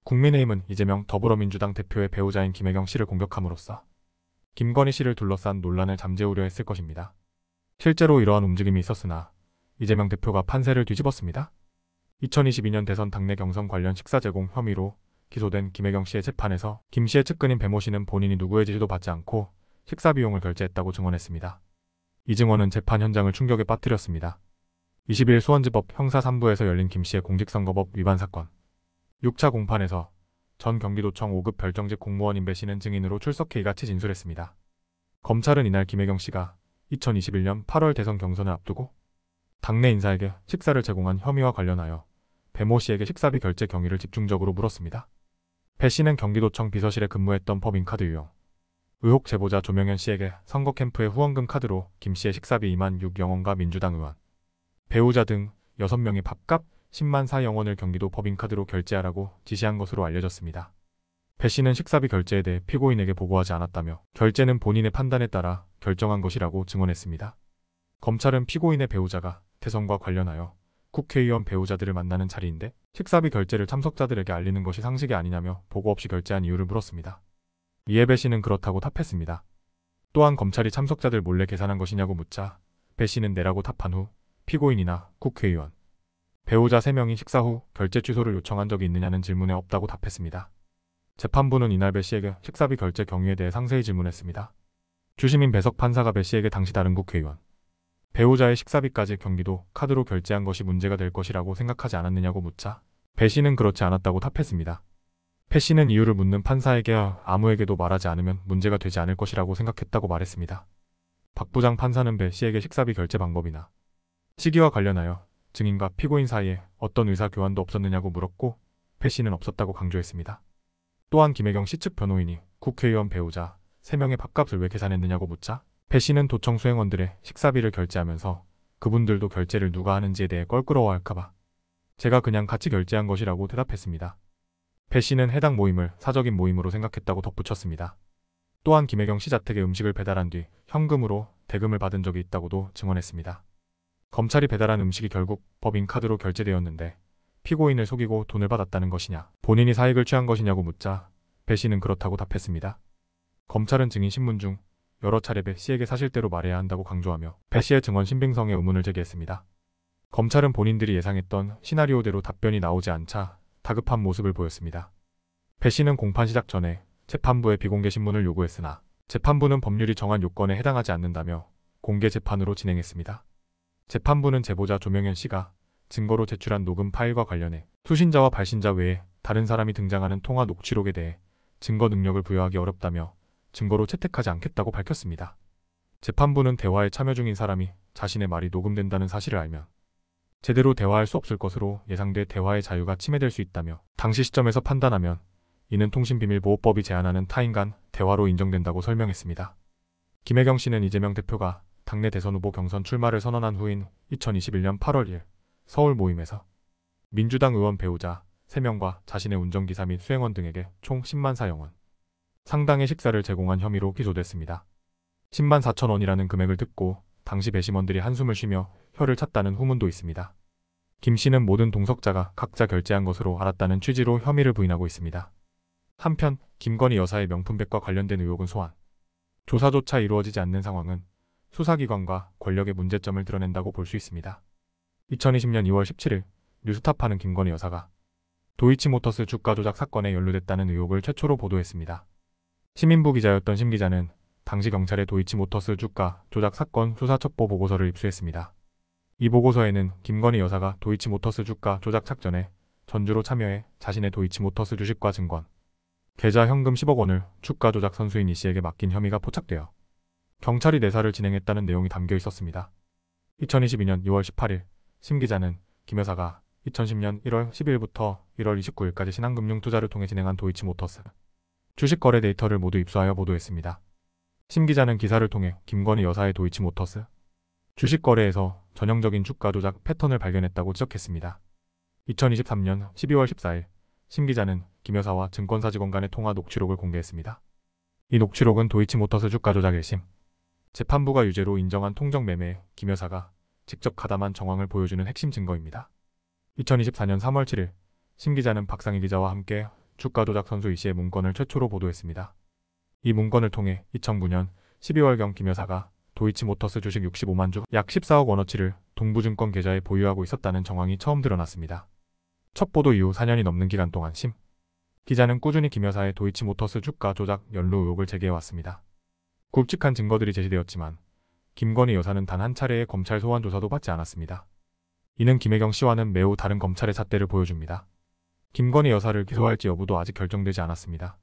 국민의힘은 이재명 더불어민주당 대표의 배우자인 김혜경 씨를 공격함으로써 김건희 씨를 둘러싼 논란을 잠재우려 했을 것입니다. 실제로 이러한 움직임이 있었으나 이재명 대표가 판세를 뒤집었습니다. 2022년 대선 당내 경선 관련 식사 제공 혐의로 기소된 김혜경 씨의 재판에서 김 씨의 측근인 배모 씨는 본인이 누구의 지시도 받지 않고 식사 비용을 결제했다고 증언했습니다. 이 증언은 재판 현장을 충격에 빠뜨렸습니다. 20일 수원지법 형사 3부에서 열린 김 씨의 공직선거법 위반 사건 6차 공판에서 전 경기도청 5급 별정직 공무원인 배 씨는 증인으로 출석해 이같이 진술했습니다. 검찰은 이날 김혜경 씨가 2021년 8월 대선 경선을 앞두고 당내 인사에게 식사를 제공한 혐의와 관련하여 배모 씨에게 식사비 결제 경위를 집중적으로 물었습니다. 배 씨는 경기도청 비서실에 근무했던 법인카드 유용 의혹 제보자 조명현 씨에게 선거 캠프의 후원금 카드로 김 씨의 식사비 2만 6영원과 민주당 의원, 배우자 등 6명이 밥값 10만 4영원을 경기도 법인카드로 결제하라고 지시한 것으로 알려졌습니다. 배 씨는 식사비 결제에 대해 피고인에게 보고하지 않았다며 결제는 본인의 판단에 따라 결정한 것이라고 증언했습니다. 검찰은 피고인의 배우자가 대선과 관련하여 국회의원 배우자들을 만나는 자리인데 식사비 결제를 참석자들에게 알리는 것이 상식이 아니냐며 보고 없이 결제한 이유를 물었습니다. 이에 배 씨는 그렇다고 답했습니다. 또한 검찰이 참석자들 몰래 계산한 것이냐고 묻자 배 씨는 네라고 답한 후 피고인이나 국회의원, 배우자 3명이 식사 후 결제 취소를 요청한 적이 있느냐는 질문에 없다고 답했습니다. 재판부는 이날 배 씨에게 식사비 결제 경위에 대해 상세히 질문했습니다. 주심인 배석 판사가 배 씨에게 당시 다른 국회의원, 배우자의 식사비까지 경기도 카드로 결제한 것이 문제가 될 것이라고 생각하지 않았느냐고 묻자 배 씨는 그렇지 않았다고 답했습니다. 배 씨는 이유를 묻는 판사에게 아무에게도 말하지 않으면 문제가 되지 않을 것이라고 생각했다고 말했습니다. 박 부장 판사는 배 씨에게 식사비 결제 방법이나 시기와 관련하여 증인과 피고인 사이에 어떤 의사 교환도 없었느냐고 물었고 배 씨는 없었다고 강조했습니다. 또한 김혜경 씨 측 변호인이 국회의원 배우자 3명의 밥값을 왜 계산했느냐고 묻자 배 씨는 도청 수행원들의 식사비를 결제하면서 그분들도 결제를 누가 하는지에 대해 껄끄러워할까봐 제가 그냥 같이 결제한 것이라고 대답했습니다. 배 씨는 해당 모임을 사적인 모임으로 생각했다고 덧붙였습니다. 또한 김혜경 씨 자택에 음식을 배달한 뒤 현금으로 대금을 받은 적이 있다고도 증언했습니다. 검찰이 배달한 음식이 결국 법인카드로 결제되었는데 피고인을 속이고 돈을 받았다는 것이냐, 본인이 사익을 취한 것이냐고 묻자 배 씨는 그렇다고 답했습니다. 검찰은 증인 신문 중 여러 차례 배 씨에게 사실대로 말해야 한다고 강조하며 배 씨의 증언 신빙성에 의문을 제기했습니다. 검찰은 본인들이 예상했던 시나리오대로 답변이 나오지 않자 다급한 모습을 보였습니다. 배 씨는 공판 시작 전에 재판부에 비공개 신문을 요구했으나 재판부는 법률이 정한 요건에 해당하지 않는다며 공개 재판으로 진행했습니다. 재판부는 제보자 조명현 씨가 증거로 제출한 녹음 파일과 관련해 수신자와 발신자 외에 다른 사람이 등장하는 통화 녹취록에 대해 증거 능력을 부여하기 어렵다며 증거로 채택하지 않겠다고 밝혔습니다. 재판부는 대화에 참여 중인 사람이 자신의 말이 녹음된다는 사실을 알면 제대로 대화할 수 없을 것으로 예상돼 대화의 자유가 침해될 수 있다며 당시 시점에서 판단하면 이는 통신비밀보호법이 제한하는 타인 간 대화로 인정된다고 설명했습니다. 김혜경 씨는 이재명 대표가 당내 대선 후보 경선 출마를 선언한 후인 2021년 8월 1일 서울 모임에서 민주당 의원 배우자 3명과 자신의 운전기사 및 수행원 등에게 총 10만 4영원 상당의 식사를 제공한 혐의로 기소됐습니다. 10만 4천 원이라는 금액을 듣고 당시 배심원들이 한숨을 쉬며 혀를 찼다는 후문도 있습니다. 김 씨는 모든 동석자가 각자 결제한 것으로 알았다는 취지로 혐의를 부인하고 있습니다. 한편 김건희 여사의 명품백과 관련된 의혹은 소환, 조사조차 이루어지지 않는 상황은 수사기관과 권력의 문제점을 드러낸다고 볼 수 있습니다. 2020년 2월 17일 뉴스타파는 김건희 여사가 도이치모터스 주가 조작 사건에 연루됐다는 의혹을 최초로 보도했습니다. 시민부 기자였던 심 기자는 당시 경찰의 도이치모터스 주가 조작 사건 수사 첩보 보고서를 입수했습니다. 이 보고서에는 김건희 여사가 도이치모터스 주가 조작 작전에 전주로 참여해 자신의 도이치모터스 주식과 증권, 계좌 현금 10억 원을 주가 조작 선수인 이 씨에게 맡긴 혐의가 포착되어 경찰이 내사를 진행했다는 내용이 담겨 있었습니다. 2022년 2월 18일 심 기자는 김 여사가 2010년 1월 12일부터 1월 29일까지 신한금융 투자를 통해 진행한 도이치모터스 주식 거래 데이터를 모두 입수하여 보도했습니다. 심 기자는 기사를 통해 김건희 여사의 도이치모터스 주식 거래에서 전형적인 주가 조작 패턴을 발견했다고 지적했습니다. 2023년 12월 14일 심 기자는 김 여사와 증권사 직원 간의 통화 녹취록을 공개했습니다. 이 녹취록은 도이치모터스 주가 조작 1심 재판부가 유죄로 인정한 통정 매매에 김 여사가 직접 가담한 정황을 보여주는 핵심 증거입니다. 2024년 3월 7일 심 기자는 박상희 기자와 함께 주가 조작 선수 이 씨의 문건을 최초로 보도했습니다. 이 문건을 통해 2009년 12월경 김 여사가 도이치모터스 주식 65만 주 약 14억 원어치를 동부증권 계좌에 보유하고 있었다는 정황이 처음 드러났습니다. 첫 보도 이후 4년이 넘는 기간 동안 심 기자는 꾸준히 김 여사의 도이치모터스 주가 조작 연루 의혹을 제기해왔습니다. 굵직한 증거들이 제시되었지만 김건희 여사는 단 한 차례의 검찰 소환 조사도 받지 않았습니다. 이는 김혜경 씨와는 매우 다른 검찰의 잣대를 보여줍니다. 김건희 여사를 기소할지 여부도 아직 결정되지 않았습니다.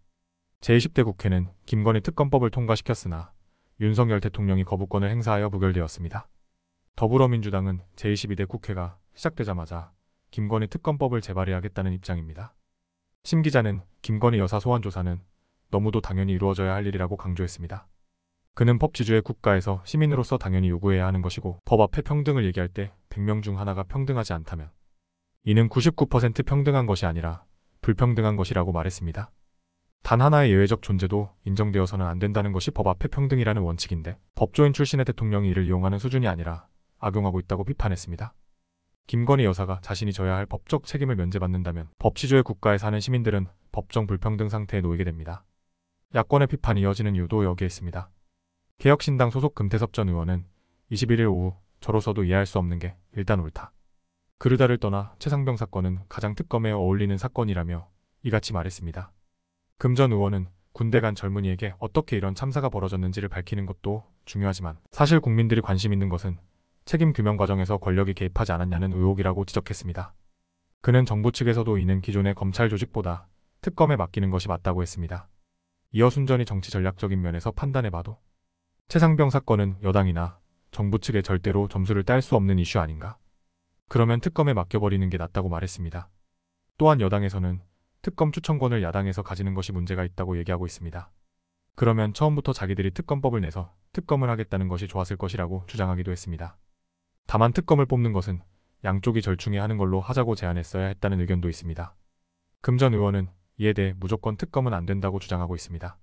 제20대 국회는 김건희 특검법을 통과시켰으나 윤석열 대통령이 거부권을 행사하여 부결되었습니다. 더불어민주당은 제22대 국회가 시작되자마자 김건희 특검법을 재발의하겠다는 입장입니다. 심 기자는 김건희 여사 소환 조사는 너무도 당연히 이루어져야 할 일이라고 강조했습니다. 그는 법 지주의 국가에서 시민으로서 당연히 요구해야 하는 것이고 법 앞에 평등을 얘기할 때 100명 중 하나가 평등하지 않다면 이는 99% 평등한 것이 아니라 불평등한 것이라고 말했습니다. 단 하나의 예외적 존재도 인정되어서는 안 된다는 것이 법 앞에 평등이라는 원칙인데 법조인 출신의 대통령이 이를 이용하는 수준이 아니라 악용하고 있다고 비판했습니다. 김건희 여사가 자신이 져야 할 법적 책임을 면제받는다면 법치주의 국가에 사는 시민들은 법정 불평등 상태에 놓이게 됩니다. 야권의 비판이 이어지는 이유도 여기에 있습니다. 개혁신당 소속 금태섭 전 의원은 21일 오후 저로서도 이해할 수 없는 게 일단 옳다. 그르다를 떠나 최상병 사건은 가장 특검에 어울리는 사건이라며 이같이 말했습니다. 금 전 의원은 군대 간 젊은이에게 어떻게 이런 참사가 벌어졌는지를 밝히는 것도 중요하지만 사실 국민들이 관심 있는 것은 책임 규명 과정에서 권력이 개입하지 않았냐는 의혹이라고 지적했습니다. 그는 정부 측에서도 이는 기존의 검찰 조직보다 특검에 맡기는 것이 맞다고 했습니다. 이어 순전히 정치 전략적인 면에서 판단해봐도 최상병 사건은 여당이나 정부 측에 절대로 점수를 딸 수 없는 이슈 아닌가? 그러면 특검에 맡겨버리는 게 낫다고 말했습니다. 또한 여당에서는 특검 추천권을 야당에서 가지는 것이 문제가 있다고 얘기하고 있습니다. 그러면 처음부터 자기들이 특검법을 내서 특검을 하겠다는 것이 좋았을 것이라고 주장하기도 했습니다. 다만 특검을 뽑는 것은 양쪽이 절충해 하는 걸로 하자고 제안했어야 했다는 의견도 있습니다. 금 전 의원은 이에 대해 무조건 특검은 안 된다고 주장하고 있습니다.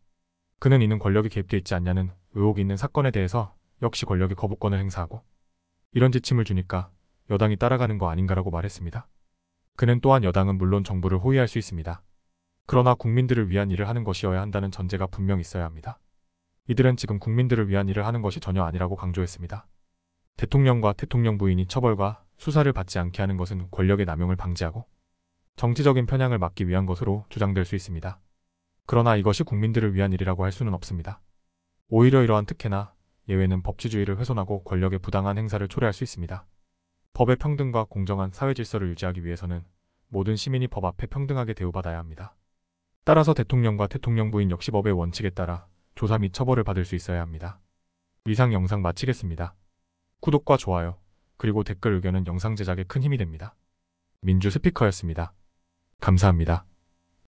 그는 이는 권력이 개입돼 있지 않냐는 의혹이 있는 사건에 대해서 역시 권력이 거부권을 행사하고 이런 지침을 주니까 여당이 따라가는 거 아닌가라고 말했습니다. 그는 또한 여당은 물론 정부를 호위할 수 있습니다. 그러나 국민들을 위한 일을 하는 것이어야 한다는 전제가 분명 있어야 합니다. 이들은 지금 국민들을 위한 일을 하는 것이 전혀 아니라고 강조했습니다. 대통령과 대통령 부인이 처벌과 수사를 받지 않게 하는 것은 권력의 남용을 방지하고 정치적인 편향을 막기 위한 것으로 주장될 수 있습니다. 그러나 이것이 국민들을 위한 일이라고 할 수는 없습니다. 오히려 이러한 특혜나 예외는 법치주의를 훼손하고 권력의 부당한 행사를 초래할 수 있습니다. 법의 평등과 공정한 사회 질서를 유지하기 위해서는 모든 시민이 법 앞에 평등하게 대우받아야 합니다. 따라서 대통령과 대통령 부인 역시 법의 원칙에 따라 조사 및 처벌을 받을 수 있어야 합니다. 이상 영상 마치겠습니다. 구독과 좋아요, 그리고 댓글 의견은 영상 제작에 큰 힘이 됩니다. 민주 스피커였습니다. 감사합니다.